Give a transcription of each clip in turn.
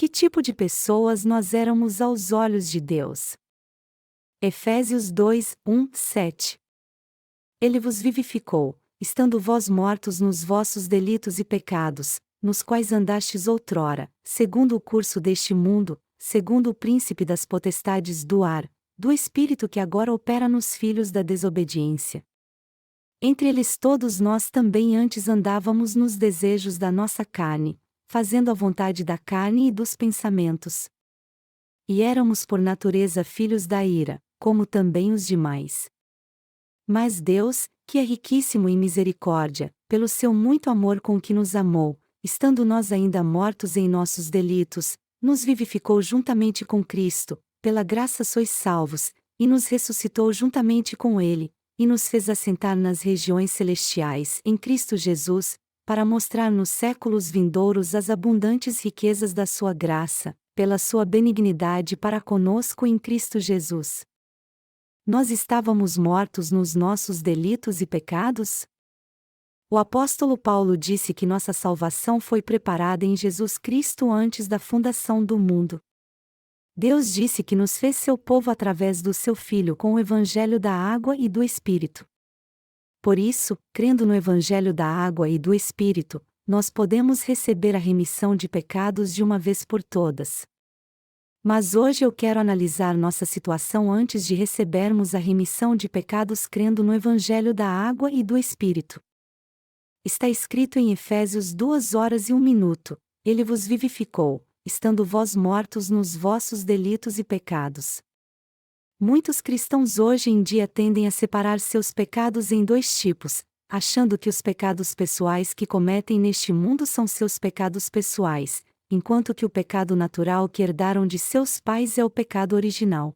Que tipo de pessoas nós éramos aos olhos de Deus? Efésios 2, 1, 7. Ele vos vivificou, estando vós mortos nos vossos delitos e pecados, nos quais andastes outrora, segundo o curso deste mundo, segundo o príncipe das potestades do ar, do espírito que agora opera nos filhos da desobediência. Entre eles todos nós também antes andávamos nos desejos da nossa carne, fazendo a vontade da carne e dos pensamentos. E éramos por natureza filhos da ira, como também os demais. Mas Deus, que é riquíssimo em misericórdia, pelo seu muito amor com que nos amou, estando nós ainda mortos em nossos delitos, nos vivificou juntamente com Cristo, pela graça sois salvos, e nos ressuscitou juntamente com Ele, e nos fez assentar nas regiões celestiais em Cristo Jesus, para mostrar nos séculos vindouros as abundantes riquezas da sua graça, pela sua benignidade para conosco em Cristo Jesus. Nós estávamos mortos nos nossos delitos e pecados? O apóstolo Paulo disse que nossa salvação foi preparada em Jesus Cristo antes da fundação do mundo. Deus disse que nos fez seu povo através do seu Filho com o evangelho da água e do Espírito. Por isso, crendo no evangelho da água e do Espírito, nós podemos receber a remissão de pecados de uma vez por todas. Mas hoje eu quero analisar nossa situação antes de recebermos a remissão de pecados crendo no evangelho da água e do Espírito. Está escrito em Efésios 2 horas e 1 minuto, Ele vos vivificou, estando vós mortos nos vossos delitos e pecados. Muitos cristãos hoje em dia tendem a separar seus pecados em dois tipos, achando que os pecados pessoais que cometem neste mundo são seus pecados pessoais, enquanto que o pecado natural que herdaram de seus pais é o pecado original.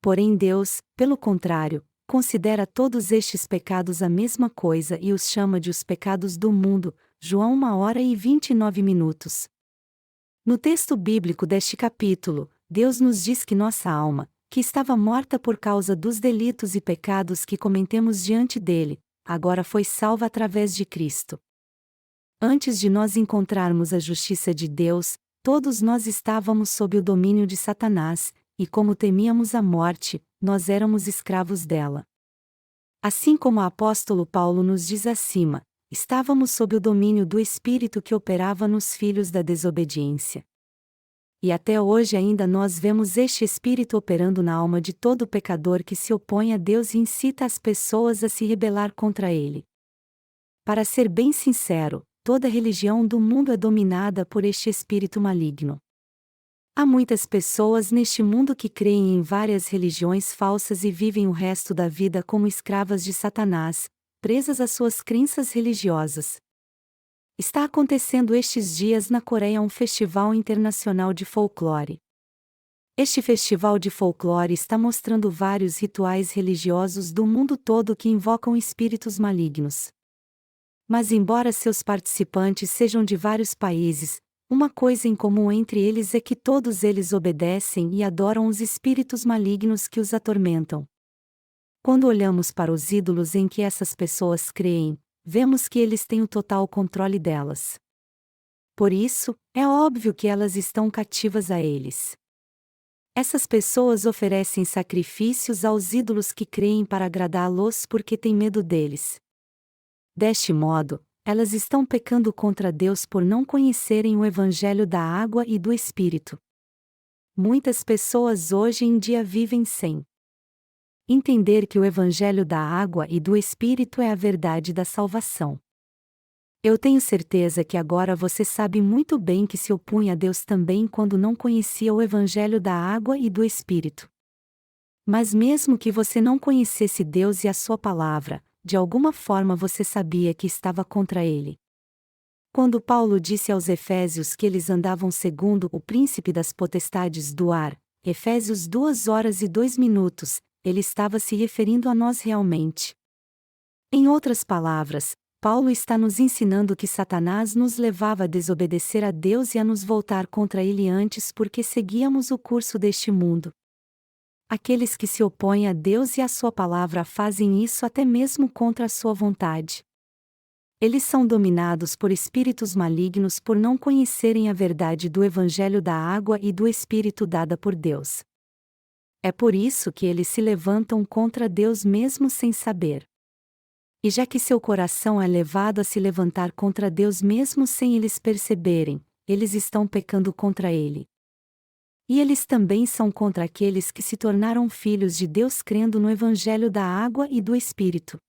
Porém Deus, pelo contrário, considera todos estes pecados a mesma coisa e os chama de os pecados do mundo, João 1 hora e 29 minutos. No texto bíblico deste capítulo, Deus nos diz que nossa alma, que estava morta por causa dos delitos e pecados que cometemos diante dele, agora foi salva através de Cristo. Antes de nós encontrarmos a justiça de Deus, todos nós estávamos sob o domínio de Satanás, e como temíamos a morte, nós éramos escravos dela. Assim como o apóstolo Paulo nos diz acima, estávamos sob o domínio do espírito que operava nos filhos da desobediência. E até hoje ainda nós vemos este espírito operando na alma de todo pecador que se opõe a Deus e incita as pessoas a se rebelar contra ele. Para ser bem sincero, toda religião do mundo é dominada por este espírito maligno. Há muitas pessoas neste mundo que creem em várias religiões falsas e vivem o resto da vida como escravas de Satanás, presas às suas crenças religiosas. Está acontecendo estes dias na Coreia um festival internacional de folclore. Este festival de folclore está mostrando vários rituais religiosos do mundo todo que invocam espíritos malignos. Mas embora seus participantes sejam de vários países, uma coisa em comum entre eles é que todos eles obedecem e adoram os espíritos malignos que os atormentam. Quando olhamos para os ídolos em que essas pessoas creem, vemos que eles têm o total controle delas. Por isso, é óbvio que elas estão cativas a eles. Essas pessoas oferecem sacrifícios aos ídolos que creem para agradá-los porque têm medo deles. Deste modo, elas estão pecando contra Deus por não conhecerem o evangelho da água e do Espírito. Muitas pessoas hoje em dia vivem sem entender que o evangelho da água e do Espírito é a verdade da salvação. Eu tenho certeza que agora você sabe muito bem que se opunha a Deus também quando não conhecia o evangelho da água e do Espírito. Mas mesmo que você não conhecesse Deus e a sua palavra, de alguma forma você sabia que estava contra ele. Quando Paulo disse aos Efésios que eles andavam segundo o príncipe das potestades do ar, Efésios 2 horas e 2 minutos, ele estava se referindo a nós realmente. Em outras palavras, Paulo está nos ensinando que Satanás nos levava a desobedecer a Deus e a nos voltar contra ele antes porque seguíamos o curso deste mundo. Aqueles que se opõem a Deus e à sua palavra fazem isso até mesmo contra a sua vontade. Eles são dominados por espíritos malignos por não conhecerem a verdade do Evangelho da água e do Espírito dada por Deus. É por isso que eles se levantam contra Deus mesmo sem saber. E já que seu coração é levado a se levantar contra Deus mesmo sem eles perceberem, eles estão pecando contra Ele. E eles também são contra aqueles que se tornaram filhos de Deus crendo no Evangelho da água e do Espírito.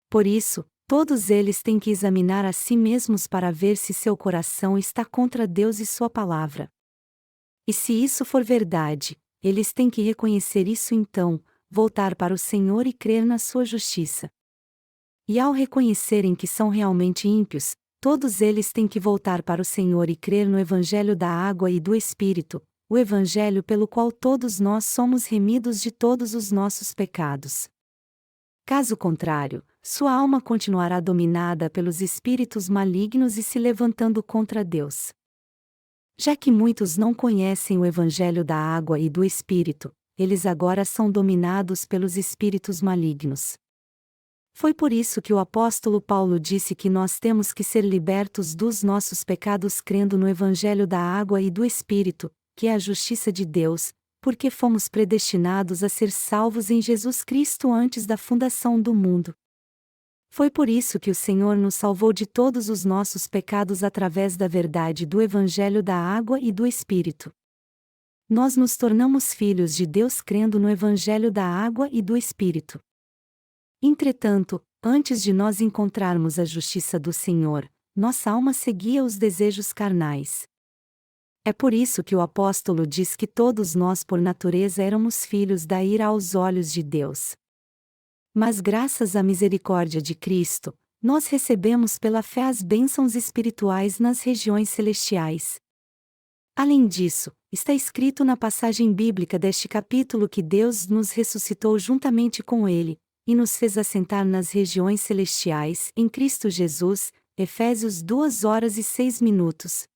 Por isso, todos eles têm que examinar a si mesmos para ver se seu coração está contra Deus e sua palavra. E se isso for verdade, eles têm que reconhecer isso então, voltar para o Senhor e crer na sua justiça. E ao reconhecerem que são realmente ímpios, todos eles têm que voltar para o Senhor e crer no Evangelho da água e do Espírito, o Evangelho pelo qual todos nós somos remidos de todos os nossos pecados. Caso contrário, sua alma continuará dominada pelos espíritos malignos e se levantando contra Deus. Já que muitos não conhecem o Evangelho da água e do Espírito, eles agora são dominados pelos espíritos malignos. Foi por isso que o apóstolo Paulo disse que nós temos que ser libertos dos nossos pecados crendo no Evangelho da água e do Espírito, que é a justiça de Deus, porque fomos predestinados a ser salvos em Jesus Cristo antes da fundação do mundo. Foi por isso que o Senhor nos salvou de todos os nossos pecados através da verdade do Evangelho da água e do Espírito. Nós nos tornamos filhos de Deus crendo no Evangelho da água e do Espírito. Entretanto, antes de nós encontrarmos a justiça do Senhor, nossa alma seguia os desejos carnais. É por isso que o apóstolo diz que todos nós por natureza éramos filhos da ira aos olhos de Deus. Mas graças à misericórdia de Cristo, nós recebemos pela fé as bênçãos espirituais nas regiões celestiais. Além disso, está escrito na passagem bíblica deste capítulo que Deus nos ressuscitou juntamente com Ele, e nos fez assentar nas regiões celestiais, em Cristo Jesus, Efésios 2:06.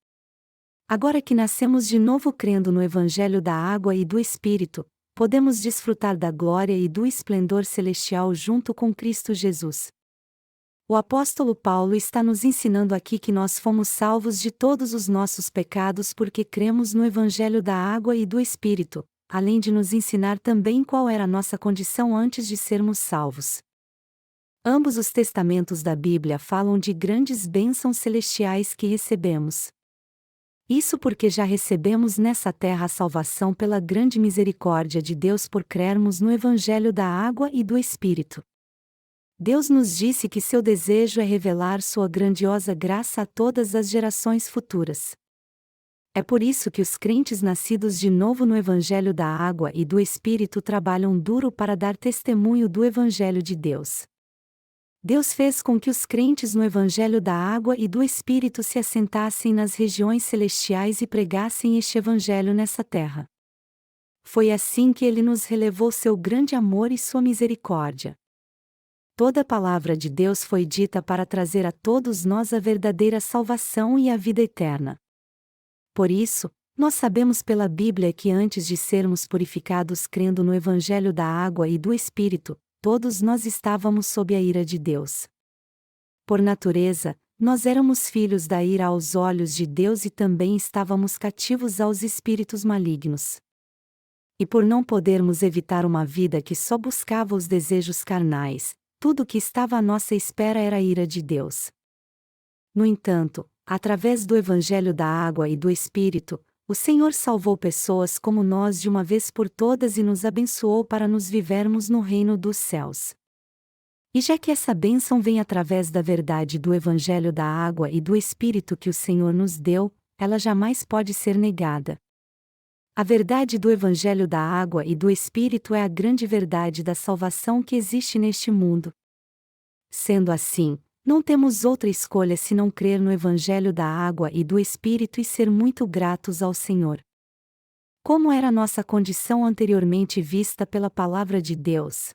Agora que nascemos de novo crendo no Evangelho da água e do Espírito, podemos desfrutar da glória e do esplendor celestial junto com Cristo Jesus. O apóstolo Paulo está nos ensinando aqui que nós fomos salvos de todos os nossos pecados porque cremos no Evangelho da água e do Espírito, além de nos ensinar também qual era a nossa condição antes de sermos salvos. Ambos os testamentos da Bíblia falam de grandes bênçãos celestiais que recebemos. Isso porque já recebemos nessa terra a salvação pela grande misericórdia de Deus por crermos no Evangelho da água e do Espírito. Deus nos disse que seu desejo é revelar sua grandiosa graça a todas as gerações futuras. É por isso que os crentes nascidos de novo no Evangelho da água e do Espírito trabalham duro para dar testemunho do Evangelho de Deus. Deus fez com que os crentes no Evangelho da água e do Espírito se assentassem nas regiões celestiais e pregassem este Evangelho nessa terra. Foi assim que Ele nos relevou seu grande amor e sua misericórdia. Toda a palavra de Deus foi dita para trazer a todos nós a verdadeira salvação e a vida eterna. Por isso, nós sabemos pela Bíblia que antes de sermos purificados crendo no Evangelho da água e do Espírito, todos nós estávamos sob a ira de Deus. Por natureza, nós éramos filhos da ira aos olhos de Deus e também estávamos cativos aos espíritos malignos. E por não podermos evitar uma vida que só buscava os desejos carnais, tudo o que estava à nossa espera era a ira de Deus. No entanto, através do Evangelho da água e do Espírito, o Senhor salvou pessoas como nós de uma vez por todas e nos abençoou para nos vivermos no reino dos céus. E já que essa bênção vem através da verdade do Evangelho da água e do Espírito que o Senhor nos deu, ela jamais pode ser negada. A verdade do Evangelho da água e do Espírito é a grande verdade da salvação que existe neste mundo. Sendo assim, não temos outra escolha senão crer no Evangelho da água e do Espírito e ser muito gratos ao Senhor. Como era nossa condição anteriormente vista pela palavra de Deus?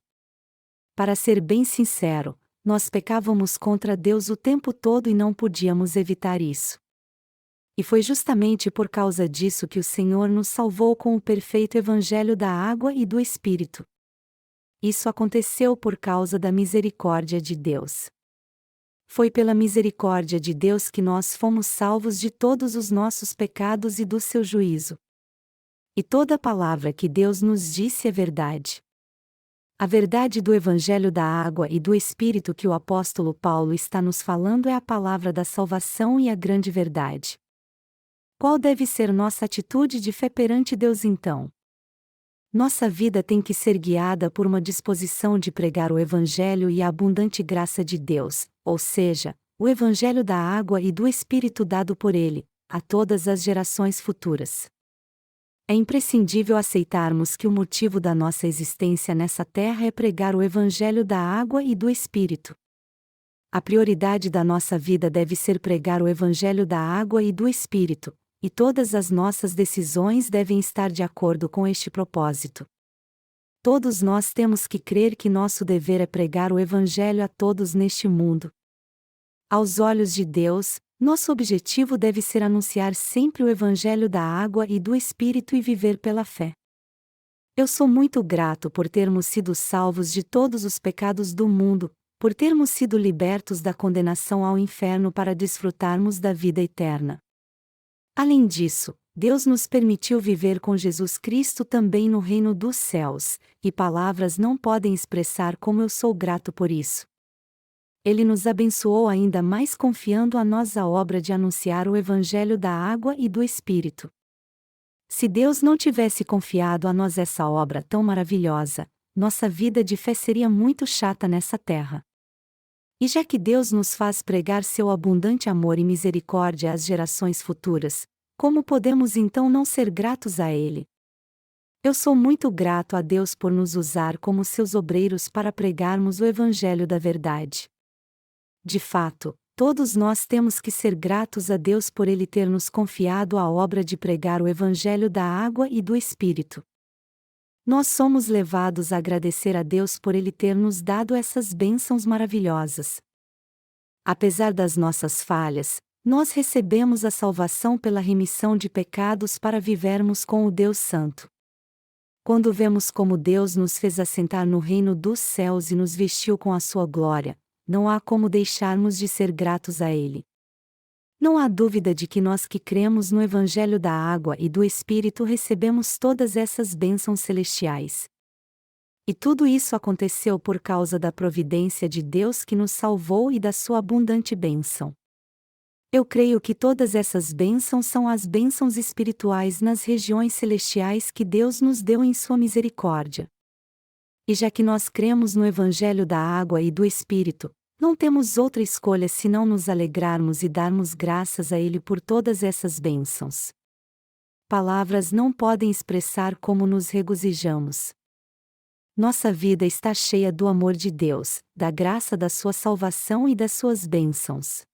Para ser bem sincero, nós pecávamos contra Deus o tempo todo e não podíamos evitar isso. E foi justamente por causa disso que o Senhor nos salvou com o perfeito Evangelho da água e do Espírito. Isso aconteceu por causa da misericórdia de Deus. Foi pela misericórdia de Deus que nós fomos salvos de todos os nossos pecados e do seu juízo. E toda palavra que Deus nos disse é verdade. A verdade do Evangelho da Água e do Espírito que o apóstolo Paulo está nos falando é a palavra da salvação e a grande verdade. Qual deve ser nossa atitude de fé perante Deus então? Nossa vida tem que ser guiada por uma disposição de pregar o Evangelho e a abundante graça de Deus, ou seja, o Evangelho da Água e do Espírito dado por Ele, a todas as gerações futuras. É imprescindível aceitarmos que o motivo da nossa existência nessa terra é pregar o Evangelho da Água e do Espírito. A prioridade da nossa vida deve ser pregar o Evangelho da Água e do Espírito, e todas as nossas decisões devem estar de acordo com este propósito. Todos nós temos que crer que nosso dever é pregar o Evangelho a todos neste mundo. Aos olhos de Deus, nosso objetivo deve ser anunciar sempre o Evangelho da Água e do Espírito e viver pela fé. Eu sou muito grato por termos sido salvos de todos os pecados do mundo, por termos sido libertos da condenação ao inferno para desfrutarmos da vida eterna. Além disso, Deus nos permitiu viver com Jesus Cristo também no reino dos céus, e palavras não podem expressar como eu sou grato por isso. Ele nos abençoou ainda mais confiando a nós a obra de anunciar o Evangelho da Água e do Espírito. Se Deus não tivesse confiado a nós essa obra tão maravilhosa, nossa vida de fé seria muito chata nessa terra. E já que Deus nos faz pregar seu abundante amor e misericórdia às gerações futuras, como podemos então não ser gratos a Ele? Eu sou muito grato a Deus por nos usar como seus obreiros para pregarmos o Evangelho da verdade. De fato, todos nós temos que ser gratos a Deus por Ele ter nos confiado a obra de pregar o Evangelho da Água e do Espírito. Nós somos levados a agradecer a Deus por Ele ter nos dado essas bênçãos maravilhosas. Apesar das nossas falhas, nós recebemos a salvação pela remissão de pecados para vivermos com o Deus Santo. Quando vemos como Deus nos fez assentar no reino dos céus e nos vestiu com a sua glória, não há como deixarmos de ser gratos a Ele. Não há dúvida de que nós que cremos no Evangelho da Água e do Espírito recebemos todas essas bênçãos celestiais. E tudo isso aconteceu por causa da providência de Deus que nos salvou e da sua abundante bênção. Eu creio que todas essas bênçãos são as bênçãos espirituais nas regiões celestiais que Deus nos deu em sua misericórdia. E já que nós cremos no Evangelho da Água e do Espírito, não temos outra escolha senão nos alegrarmos e darmos graças a Ele por todas essas bênçãos. Palavras não podem expressar como nos regozijamos. Nossa vida está cheia do amor de Deus, da graça da sua salvação e das suas bênçãos.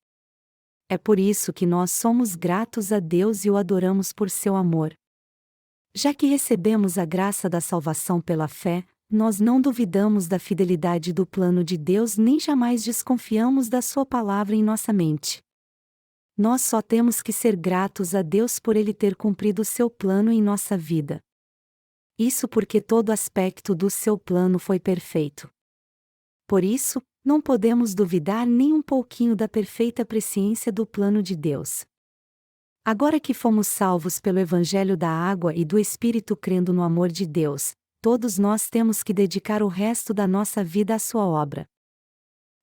É por isso que nós somos gratos a Deus e o adoramos por seu amor. Já que recebemos a graça da salvação pela fé, nós não duvidamos da fidelidade do plano de Deus nem jamais desconfiamos da sua palavra em nossa mente. Nós só temos que ser gratos a Deus por Ele ter cumprido seu plano em nossa vida. Isso porque todo aspecto do seu plano foi perfeito. Por isso, não podemos duvidar nem um pouquinho da perfeita presciência do plano de Deus. Agora que fomos salvos pelo Evangelho da Água e do Espírito crendo no amor de Deus, todos nós temos que dedicar o resto da nossa vida à sua obra.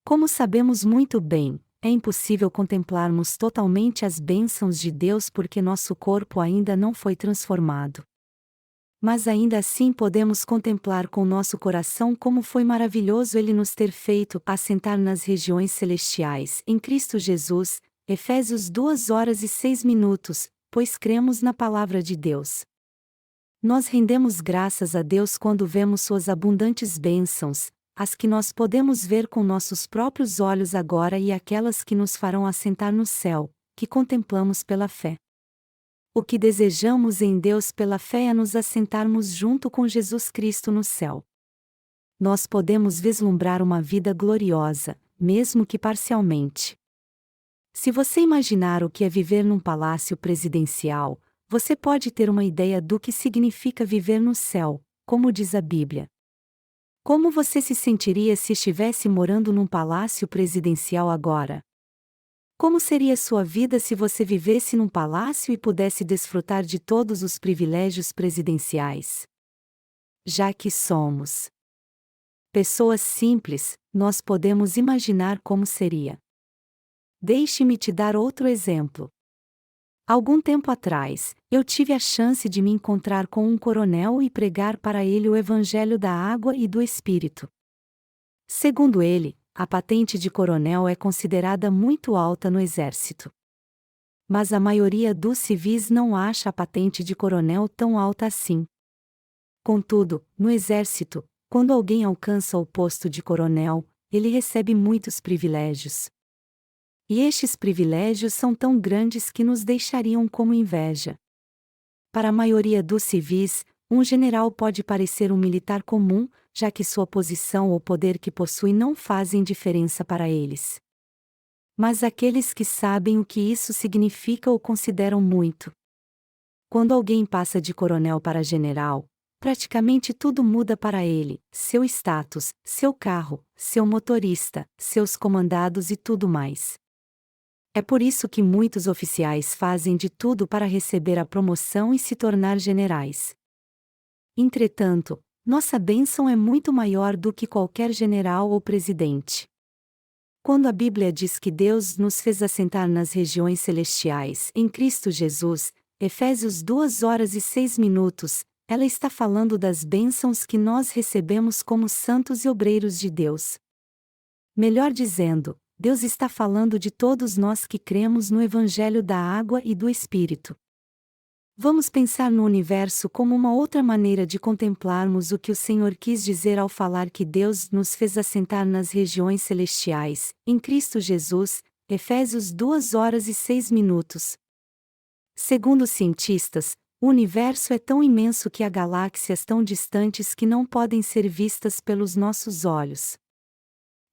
Como sabemos muito bem, é impossível contemplarmos totalmente as bênçãos de Deus porque nosso corpo ainda não foi transformado. Mas ainda assim podemos contemplar com nosso coração como foi maravilhoso Ele nos ter feito assentar nas regiões celestiais em Cristo Jesus, Efésios 2:06, pois cremos na palavra de Deus. Nós rendemos graças a Deus quando vemos suas abundantes bênçãos, as que nós podemos ver com nossos próprios olhos agora e aquelas que nos farão assentar no céu, que contemplamos pela fé. O que desejamos em Deus pela fé é nos assentarmos junto com Jesus Cristo no céu. Nós podemos vislumbrar uma vida gloriosa, mesmo que parcialmente. Se você imaginar o que é viver num palácio presidencial, você pode ter uma ideia do que significa viver no céu, como diz a Bíblia. Como você se sentiria se estivesse morando num palácio presidencial agora? Como seria sua vida se você vivesse num palácio e pudesse desfrutar de todos os privilégios presidenciais? Já que somos pessoas simples, nós podemos imaginar como seria. Deixe-me te dar outro exemplo. Algum tempo atrás, eu tive a chance de me encontrar com um coronel e pregar para ele o Evangelho da Água e do Espírito. Segundo ele, a patente de coronel é considerada muito alta no exército. Mas a maioria dos civis não acha a patente de coronel tão alta assim. Contudo, no exército, quando alguém alcança o posto de coronel, ele recebe muitos privilégios. E estes privilégios são tão grandes que nos deixariam como inveja. Para a maioria dos civis, um general pode parecer um militar comum, já que sua posição ou poder que possui não fazem diferença para eles. Mas aqueles que sabem o que isso significa o consideram muito. Quando alguém passa de coronel para general, praticamente tudo muda para ele: seu status, seu carro, seu motorista, seus comandados e tudo mais. É por isso que muitos oficiais fazem de tudo para receber a promoção e se tornar generais. Entretanto, nossa bênção é muito maior do que qualquer general ou presidente. Quando a Bíblia diz que Deus nos fez assentar nas regiões celestiais em Cristo Jesus, Efésios 2:06, ela está falando das bênçãos que nós recebemos como santos e obreiros de Deus. Melhor dizendo, Deus está falando de todos nós que cremos no Evangelho da Água e do Espírito. Vamos pensar no universo como uma outra maneira de contemplarmos o que o Senhor quis dizer ao falar que Deus nos fez assentar nas regiões celestiais, em Cristo Jesus, Efésios 2:06. Segundo os cientistas, o universo é tão imenso que há galáxias tão distantes que não podem ser vistas pelos nossos olhos.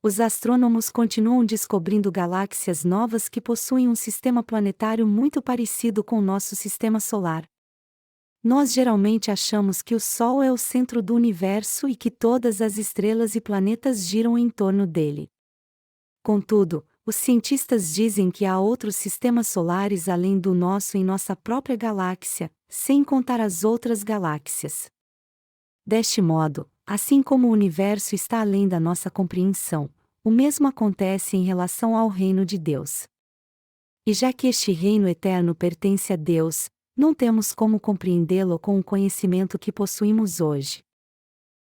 Os astrônomos continuam descobrindo galáxias novas que possuem um sistema planetário muito parecido com o nosso sistema solar. Nós geralmente achamos que o Sol é o centro do universo e que todas as estrelas e planetas giram em torno dele. Contudo, os cientistas dizem que há outros sistemas solares além do nosso em nossa própria galáxia, sem contar as outras galáxias. Deste modo, assim como o universo está além da nossa compreensão, o mesmo acontece em relação ao reino de Deus. E já que este reino eterno pertence a Deus, não temos como compreendê-lo com o conhecimento que possuímos hoje.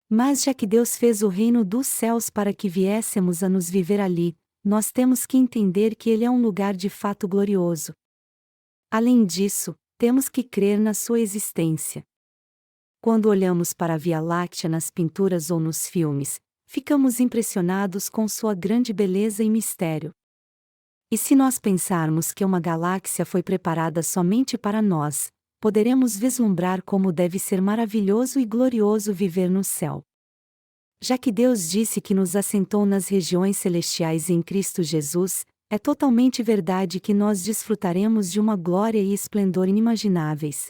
Mas já que Deus fez o reino dos céus para que viéssemos a nos viver ali, nós temos que entender que ele é um lugar de fato glorioso. Além disso, temos que crer na sua existência. Quando olhamos para a Via Láctea nas pinturas ou nos filmes, ficamos impressionados com sua grande beleza e mistério. E se nós pensarmos que uma galáxia foi preparada somente para nós, poderemos vislumbrar como deve ser maravilhoso e glorioso viver no céu. Já que Deus disse que nos assentou nas regiões celestiais em Cristo Jesus, é totalmente verdade que nós desfrutaremos de uma glória e esplendor inimagináveis.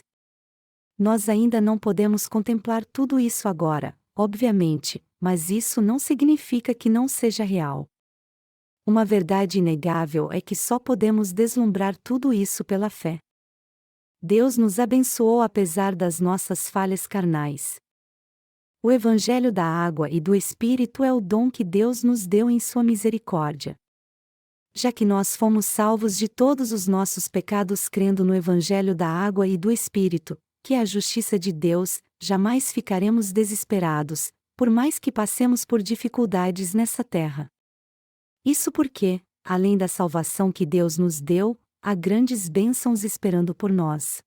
Nós ainda não podemos contemplar tudo isso agora, obviamente, mas isso não significa que não seja real. Uma verdade inegável é que só podemos deslumbrar tudo isso pela fé. Deus nos abençoou apesar das nossas falhas carnais. O Evangelho da Água e do Espírito é o dom que Deus nos deu em sua misericórdia. Já que nós fomos salvos de todos os nossos pecados crendo no Evangelho da Água e do Espírito, que é a justiça de Deus, jamais ficaremos desesperados, por mais que passemos por dificuldades nessa terra. Isso porque, além da salvação que Deus nos deu, há grandes bênçãos esperando por nós.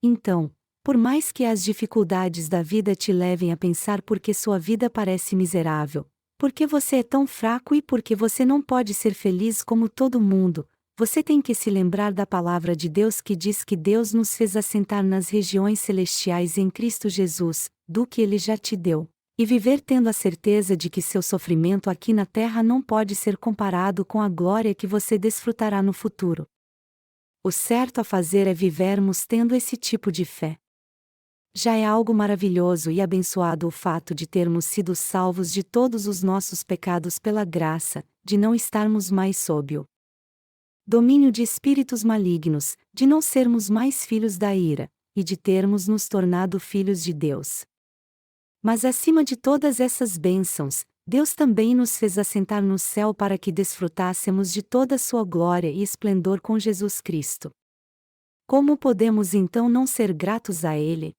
Então, por mais que as dificuldades da vida te levem a pensar por que sua vida parece miserável, por que você é tão fraco e por que você não pode ser feliz como todo mundo, você tem que se lembrar da palavra de Deus que diz que Deus nos fez assentar nas regiões celestiais em Cristo Jesus, do que Ele já te deu. E viver tendo a certeza de que seu sofrimento aqui na terra não pode ser comparado com a glória que você desfrutará no futuro. O certo a fazer é vivermos tendo esse tipo de fé. Já é algo maravilhoso e abençoado o fato de termos sido salvos de todos os nossos pecados pela graça, de não estarmos mais sob o domínio de espíritos malignos, de não sermos mais filhos da ira, e de termos nos tornado filhos de Deus. Mas acima de todas essas bênçãos, Deus também nos fez assentar no céu para que desfrutássemos de toda a sua glória e esplendor com Jesus Cristo. Como podemos então não ser gratos a Ele?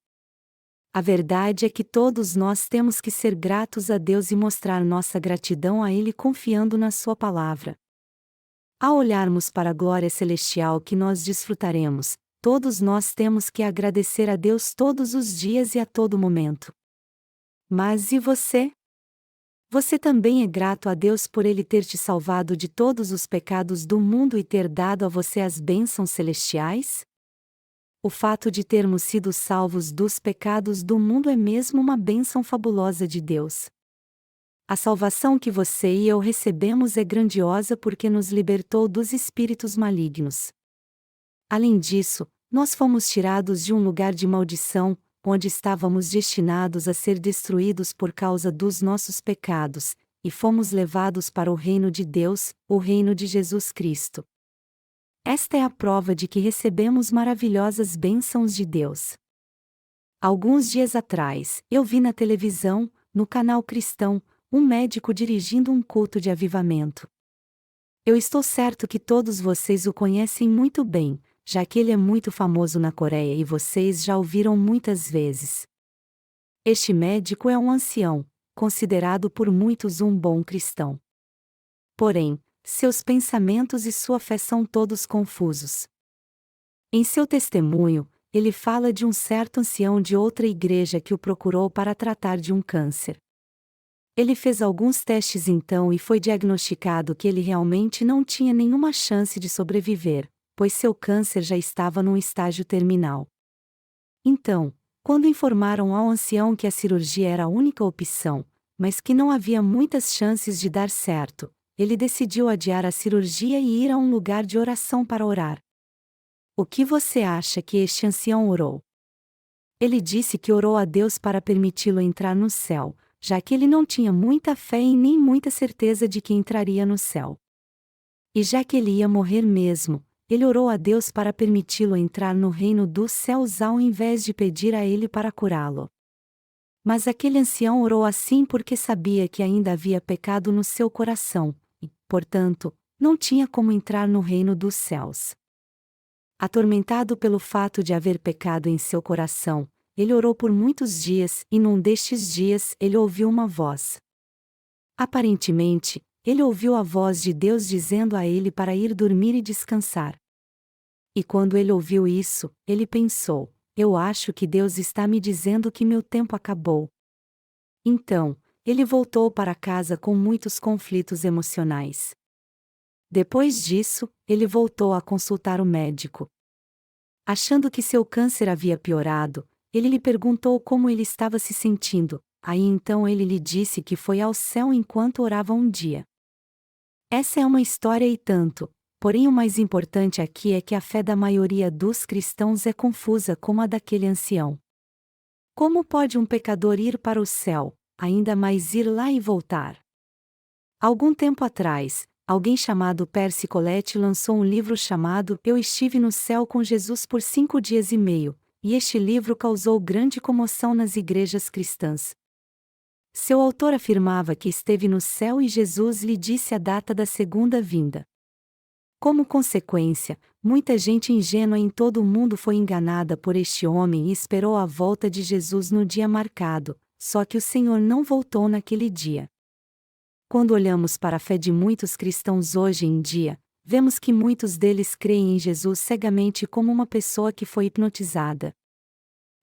A verdade é que todos nós temos que ser gratos a Deus e mostrar nossa gratidão a Ele confiando na Sua palavra. Ao olharmos para a glória celestial que nós desfrutaremos, todos nós temos que agradecer a Deus todos os dias e a todo momento. Mas e você? Você também é grato a Deus por Ele ter te salvado de todos os pecados do mundo e ter dado a você as bênçãos celestiais? O fato de termos sido salvos dos pecados do mundo é mesmo uma bênção fabulosa de Deus. A salvação que você e eu recebemos é grandiosa porque nos libertou dos espíritos malignos. Além disso, nós fomos tirados de um lugar de maldição, onde estávamos destinados a ser destruídos por causa dos nossos pecados, e fomos levados para o reino de Deus, o reino de Jesus Cristo. Esta é a prova de que recebemos maravilhosas bênçãos de Deus. Alguns dias atrás, eu vi na televisão, no canal cristão, um médico dirigindo um culto de avivamento. Eu estou certo que todos vocês o conhecem muito bem, já que ele é muito famoso na Coreia e vocês já o viram muitas vezes. Este médico é um ancião, considerado por muitos um bom cristão. Porém, seus pensamentos e sua fé são todos confusos. Em seu testemunho, ele fala de um certo ancião de outra igreja que o procurou para tratar de um câncer. Ele fez alguns testes então e foi diagnosticado que ele realmente não tinha nenhuma chance de sobreviver, pois seu câncer já estava num estágio terminal. Então, quando informaram ao ancião que a cirurgia era a única opção, mas que não havia muitas chances de dar certo, ele decidiu adiar a cirurgia e ir a um lugar de oração para orar. O que você acha que este ancião orou? Ele disse que orou a Deus para permiti-lo entrar no céu, já que ele não tinha muita fé e nem muita certeza de que entraria no céu. E já que ele ia morrer mesmo, ele orou a Deus para permiti-lo entrar no reino dos céus ao invés de pedir a ele para curá-lo. Mas aquele ancião orou assim porque sabia que ainda havia pecado no seu coração, e, portanto, não tinha como entrar no reino dos céus. Atormentado pelo fato de haver pecado em seu coração, ele orou por muitos dias e num destes dias ele ouviu uma voz. Aparentemente, ele ouviu a voz de Deus dizendo a ele para ir dormir e descansar. E quando ele ouviu isso, ele pensou: eu acho que Deus está me dizendo que meu tempo acabou. Então, ele voltou para casa com muitos conflitos emocionais. Depois disso, ele voltou a consultar o médico. Achando que seu câncer havia piorado, ele lhe perguntou como ele estava se sentindo, aí então ele lhe disse que foi ao céu enquanto orava um dia. Essa é uma história e tanto, porém o mais importante aqui é que a fé da maioria dos cristãos é confusa como a daquele ancião. Como pode um pecador ir para o céu, ainda mais ir lá e voltar? Algum tempo atrás, alguém chamado Percy Colette lançou um livro chamado Eu Estive no Céu com Jesus por 5 dias e meio, e este livro causou grande comoção nas igrejas cristãs. Seu autor afirmava que esteve no céu e Jesus lhe disse a data da segunda vinda. Como consequência, muita gente ingênua em todo o mundo foi enganada por este homem e esperou a volta de Jesus no dia marcado, só que o Senhor não voltou naquele dia. Quando olhamos para a fé de muitos cristãos hoje em dia, vemos que muitos deles creem em Jesus cegamente como uma pessoa que foi hipnotizada.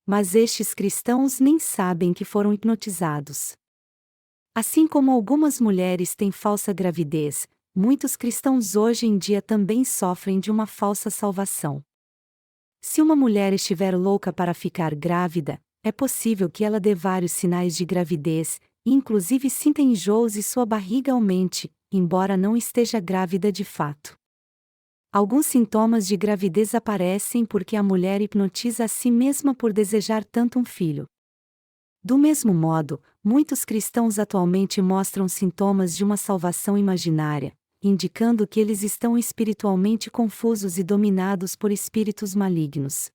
Mas estes cristãos nem sabem que foram hipnotizados. Assim como algumas mulheres têm falsa gravidez, muitos cristãos hoje em dia também sofrem de uma falsa salvação. Se uma mulher estiver louca para ficar grávida, é possível que ela dê vários sinais de gravidez, e inclusive sinta enjoos e sua barriga aumente, embora não esteja grávida de fato. Alguns sintomas de gravidez aparecem porque a mulher hipnotiza a si mesma por desejar tanto um filho. Do mesmo modo, muitos cristãos atualmente mostram sintomas de uma salvação imaginária, indicando que eles estão espiritualmente confusos e dominados por espíritos malignos.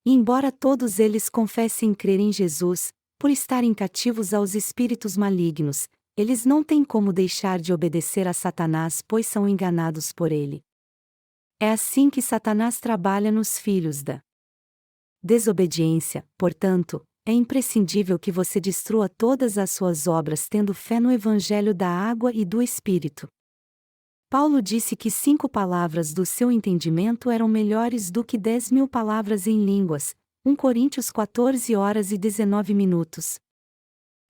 E embora todos eles confessem crer em Jesus, por estarem cativos aos espíritos malignos, eles não têm como deixar de obedecer a Satanás, pois são enganados por ele. É assim que Satanás trabalha nos filhos da desobediência. Portanto, é imprescindível que você destrua todas as suas obras tendo fé no Evangelho da água e do Espírito. Paulo disse que 5 palavras do seu entendimento eram melhores do que 10.000 palavras em línguas, 1 Coríntios 14h19.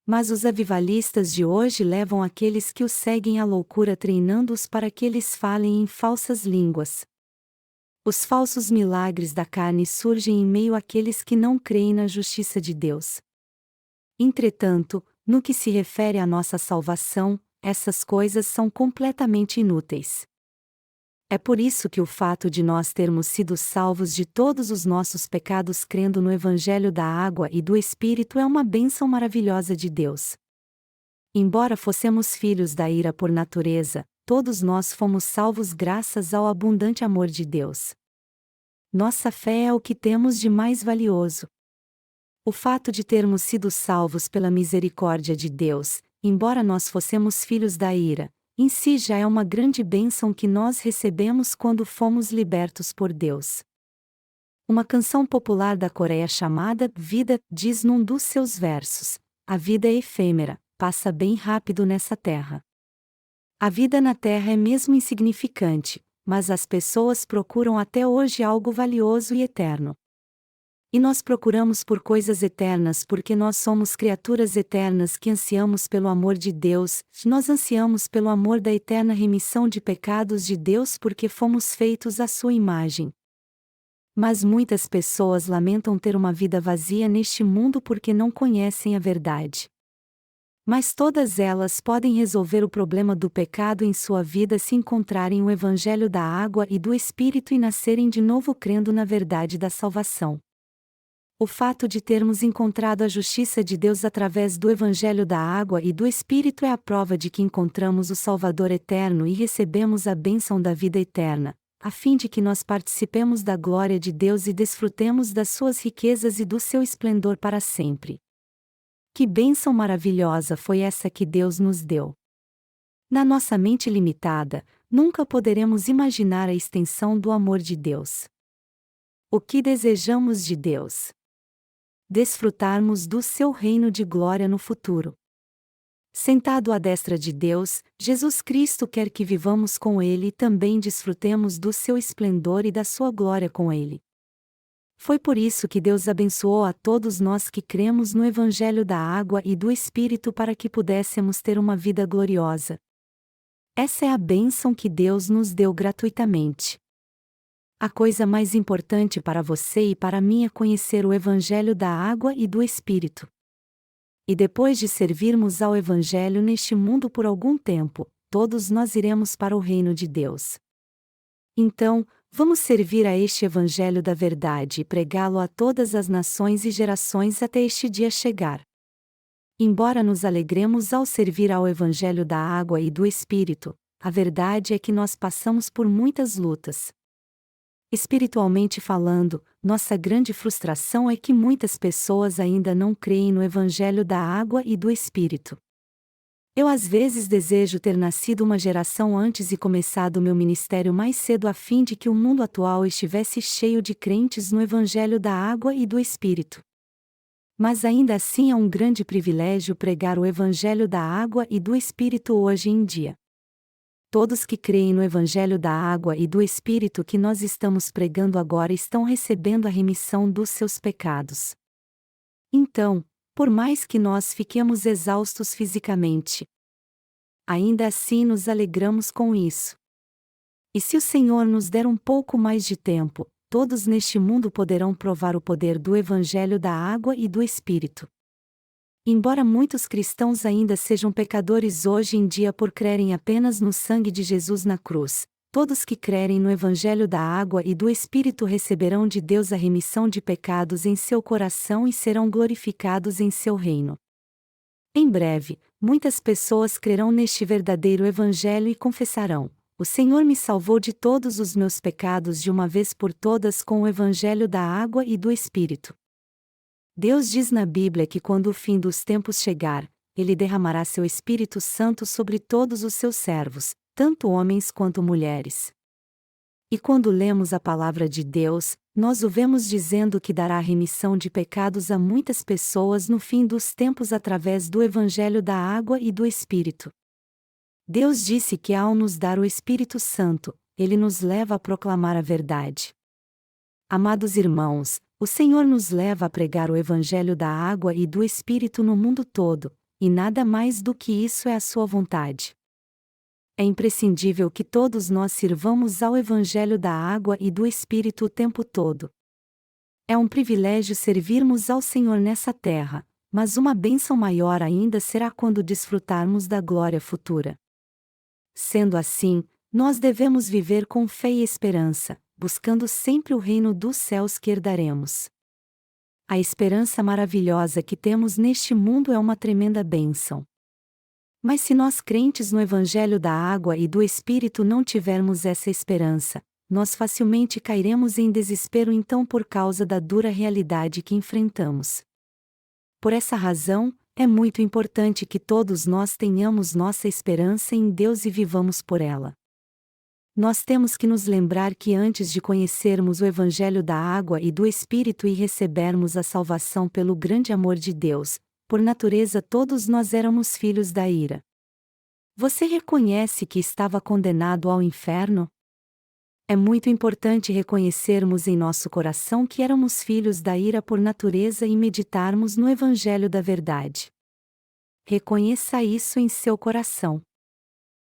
Mas os avivalistas de hoje levam aqueles que os seguem à loucura, treinando-os para que eles falem em falsas línguas. Os falsos milagres da carne surgem em meio àqueles que não creem na justiça de Deus. Entretanto, no que se refere à nossa salvação, essas coisas são completamente inúteis. É por isso que o fato de nós termos sido salvos de todos os nossos pecados crendo no Evangelho da água e do Espírito é uma bênção maravilhosa de Deus. Embora fossemos filhos da ira por natureza, todos nós fomos salvos graças ao abundante amor de Deus. Nossa fé é o que temos de mais valioso. O fato de termos sido salvos pela misericórdia de Deus, embora nós fossemos filhos da ira, em si já é uma grande bênção que nós recebemos quando fomos libertos por Deus. Uma canção popular da Coreia chamada Vida diz num dos seus versos: a vida é efêmera, passa bem rápido nessa terra. A vida na terra é mesmo insignificante, mas as pessoas procuram até hoje algo valioso e eterno. E nós procuramos por coisas eternas porque nós somos criaturas eternas que ansiamos pelo amor de Deus, nós ansiamos pelo amor da eterna remissão de pecados de Deus porque fomos feitos à sua imagem. Mas muitas pessoas lamentam ter uma vida vazia neste mundo porque não conhecem a verdade. Mas todas elas podem resolver o problema do pecado em sua vida se encontrarem o Evangelho da água e do Espírito e nascerem de novo crendo na verdade da salvação. O fato de termos encontrado a justiça de Deus através do Evangelho da água e do Espírito é a prova de que encontramos o Salvador eterno e recebemos a bênção da vida eterna, a fim de que nós participemos da glória de Deus e desfrutemos das suas riquezas e do seu esplendor para sempre. Que bênção maravilhosa foi essa que Deus nos deu! Na nossa mente limitada, nunca poderemos imaginar a extensão do amor de Deus. O que desejamos de Deus? Desfrutarmos do seu reino de glória no futuro. Sentado à destra de Deus, Jesus Cristo quer que vivamos com Ele e também desfrutemos do seu esplendor e da sua glória com Ele. Foi por isso que Deus abençoou a todos nós que cremos no Evangelho da água e do Espírito para que pudéssemos ter uma vida gloriosa. Essa é a bênção que Deus nos deu gratuitamente. A coisa mais importante para você e para mim é conhecer o Evangelho da água e do Espírito. E depois de servirmos ao Evangelho neste mundo por algum tempo, todos nós iremos para o reino de Deus. Então, vamos servir a este Evangelho da verdade e pregá-lo a todas as nações e gerações até este dia chegar. Embora nos alegremos ao servir ao Evangelho da água e do Espírito, a verdade é que nós passamos por muitas lutas. Espiritualmente falando, nossa grande frustração é que muitas pessoas ainda não creem no Evangelho da água e do Espírito. Eu às vezes desejo ter nascido uma geração antes e começado meu ministério mais cedo a fim de que o mundo atual estivesse cheio de crentes no Evangelho da água e do Espírito. Mas ainda assim é um grande privilégio pregar o Evangelho da água e do Espírito hoje em dia. Todos que creem no Evangelho da água e do Espírito que nós estamos pregando agora estão recebendo a remissão dos seus pecados. Então, por mais que nós fiquemos exaustos fisicamente, ainda assim nos alegramos com isso. E se o Senhor nos der um pouco mais de tempo, todos neste mundo poderão provar o poder do Evangelho da água e do Espírito. Embora muitos cristãos ainda sejam pecadores hoje em dia por crerem apenas no sangue de Jesus na cruz, todos que crerem no Evangelho da água e do Espírito receberão de Deus a remissão de pecados em seu coração e serão glorificados em seu reino. Em breve, muitas pessoas crerão neste verdadeiro Evangelho e confessarão: o Senhor me salvou de todos os meus pecados de uma vez por todas com o Evangelho da água e do Espírito. Deus diz na Bíblia que quando o fim dos tempos chegar, Ele derramará seu Espírito Santo sobre todos os seus servos, tanto homens quanto mulheres. E quando lemos a palavra de Deus, nós o vemos dizendo que dará remissão de pecados a muitas pessoas no fim dos tempos através do Evangelho da água e do Espírito. Deus disse que ao nos dar o Espírito Santo, Ele nos leva a proclamar a verdade. Amados irmãos, o Senhor nos leva a pregar o Evangelho da água e do Espírito no mundo todo, e nada mais do que isso é a sua vontade. É imprescindível que todos nós sirvamos ao Evangelho da água e do Espírito o tempo todo. É um privilégio servirmos ao Senhor nessa terra, mas uma bênção maior ainda será quando desfrutarmos da glória futura. Sendo assim, nós devemos viver com fé e esperança, buscando sempre o reino dos céus que herdaremos. A esperança maravilhosa que temos neste mundo é uma tremenda bênção. Mas se nós crentes no Evangelho da água e do Espírito não tivermos essa esperança, nós facilmente cairemos em desespero então por causa da dura realidade que enfrentamos. Por essa razão, é muito importante que todos nós tenhamos nossa esperança em Deus e vivamos por ela. Nós temos que nos lembrar que antes de conhecermos o Evangelho da água e do Espírito e recebermos a salvação pelo grande amor de Deus, por natureza todos nós éramos filhos da ira. Você reconhece que estava condenado ao inferno? É muito importante reconhecermos em nosso coração que éramos filhos da ira por natureza e meditarmos no Evangelho da verdade. Reconheça isso em seu coração.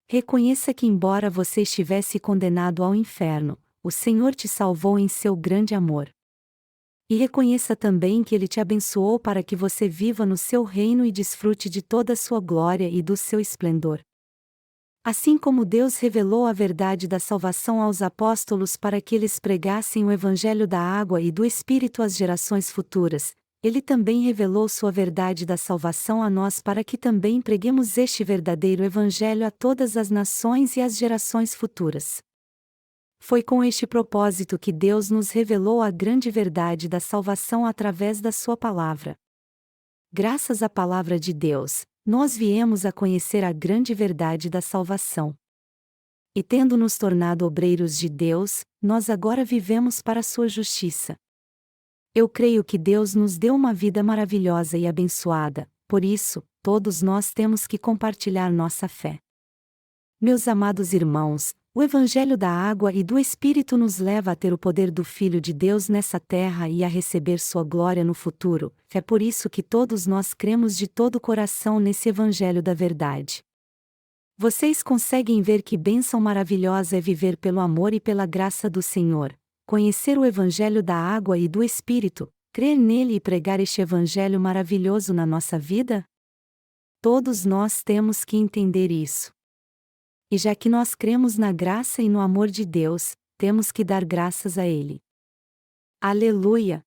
Reconheça que, embora você estivesse condenado ao inferno, o Senhor te salvou em seu grande amor. E reconheça também que Ele te abençoou para que você viva no seu reino e desfrute de toda a sua glória e do seu esplendor. Assim como Deus revelou a verdade da salvação aos apóstolos para que eles pregassem o Evangelho da água e do Espírito às gerações futuras, Ele também revelou sua verdade da salvação a nós para que também preguemos este verdadeiro Evangelho a todas as nações e às gerações futuras. Foi com este propósito que Deus nos revelou a grande verdade da salvação através da sua palavra. Graças à palavra de Deus, nós viemos a conhecer a grande verdade da salvação. E tendo nos tornado obreiros de Deus, nós agora vivemos para a sua justiça. Eu creio que Deus nos deu uma vida maravilhosa e abençoada, por isso, todos nós temos que compartilhar nossa fé. Meus amados irmãos, o Evangelho da água e do Espírito nos leva a ter o poder do Filho de Deus nessa terra e a receber sua glória no futuro. É por isso que todos nós cremos de todo o coração nesse Evangelho da verdade. Vocês conseguem ver que bênção maravilhosa é viver pelo amor e pela graça do Senhor, conhecer o Evangelho da água e do Espírito, crer nele e pregar este Evangelho maravilhoso na nossa vida? Todos nós temos que entender isso. E já que nós cremos na graça e no amor de Deus, temos que dar graças a Ele. Aleluia!